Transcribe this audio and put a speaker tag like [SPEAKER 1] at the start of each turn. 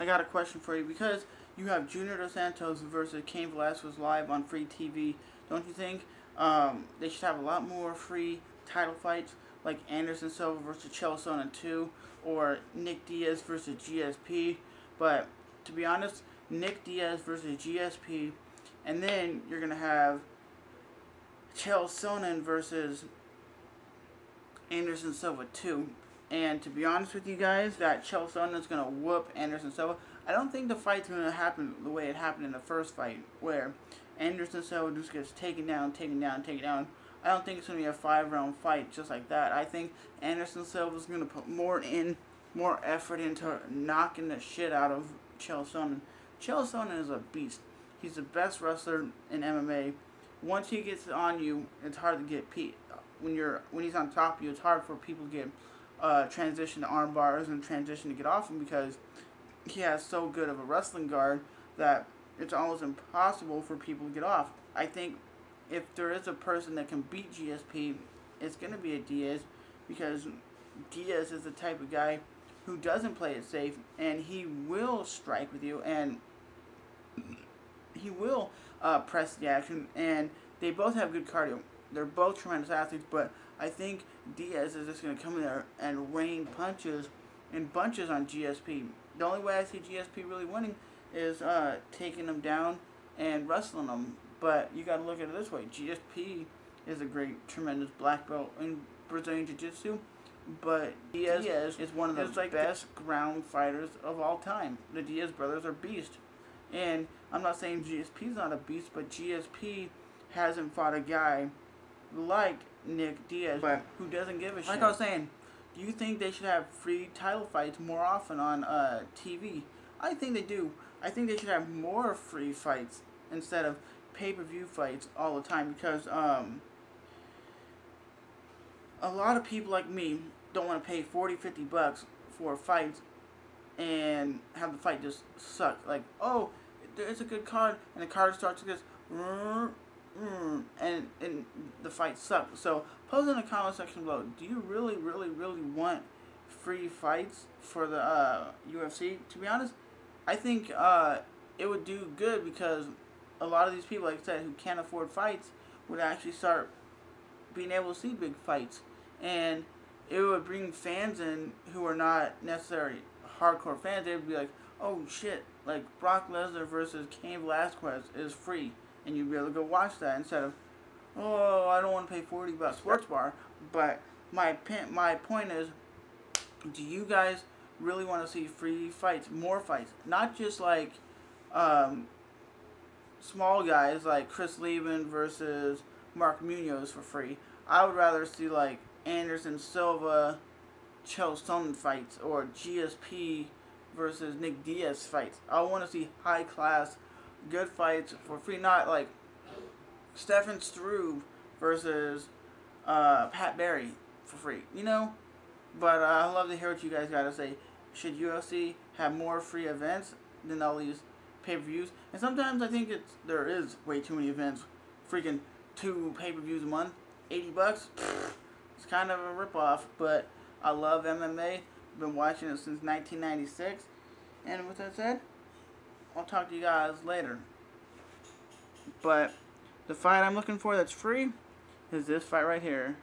[SPEAKER 1] I got a question for you, because you have Junior Dos Santos versus Cain Velasquez live on free TV. Don't you think they should have a lot more free title fights, like Anderson Silva versus Chael Sonnen 2, or Nick Diaz versus GSP? But to be honest, Nick Diaz versus GSP, and then you're gonna have Chael Sonnen versus Anderson Silva 2. And to be honest with you guys, that Chael Sonnen is going to whoop Anderson Silva. I don't think the fight's going to happen the way it happened in the first fight, where Anderson Silva just gets taken down, taken down, taken down. I don't think it's going to be a 5-round fight just like that. I think Anderson Silva is going to put more effort into knocking the shit out of Chael Sonnen. Chael Sonnen is a beast. He's the best wrestler in MMA. Once he gets on you, it's hard to get when he's on top of you. It's hard for people to get transition to arm bars and transition to get off him, because he has so good of a wrestling guard that it's almost impossible for people to get off. I think if there is a person that can beat GSP, it's going to be a Diaz, because Diaz is the type of guy who doesn't play it safe, and he will strike with you, and he will press the action, and they both have good cardio. They're both tremendous athletes, but I think Diaz is just going to come in there and rain punches and bunches on GSP. The only way I see GSP really winning is taking him down and wrestling him. But you got to look at it this way. GSP is a great, tremendous black belt in Brazilian Jiu-Jitsu, but Diaz is one of the best ground fighters of all time. The Diaz brothers are beasts. And I'm not saying GSP's not a beast, but GSP hasn't fought a guy like Nick Diaz, but who doesn't give a shit. Like I was saying, do you think they should have free title fights more often on TV? I think they do. I think they should have more free fights instead of pay-per-view fights all the time, because a lot of people like me don't want to pay $40-50 for fights and have the fight just suck. Like, oh, it's a good card, and the card starts to just and the fight sucks. So post in the comment section below, do you really want free fights for the UFC? To be honest, I think it would do good, because a lot of these people, like I said, who can't afford fights would actually start being able to see big fights, and it would bring fans in who are not necessarily hardcore fans. They would be like, oh shit, like Brock Lesnar versus Cain Velasquez is free, and you'd be able to go watch that instead of, oh, I don't want to pay $40 sports bar. But my point is, do you guys really want to see free fights, more fights, not just like small guys like Chris Leben versus Mark Munoz for free? I would rather see like Anderson Silva, Chael Sonnen fights, or GSP versus Nick Diaz fights. I want to see high class, good fights for free, not like Stefan Struve versus Pat Barry for free, you know? But I'd love to hear what you guys got to say. Should UFC have more free events than all these pay-per-views? And sometimes I think there is way too many events. Freaking 2 pay-per-views a month, $80. It's kind of a ripoff, but I love MMA. I've been watching it since 1996. And with that said, I'll talk to you guys later. But the fight I'm looking for that's free is this fight right here.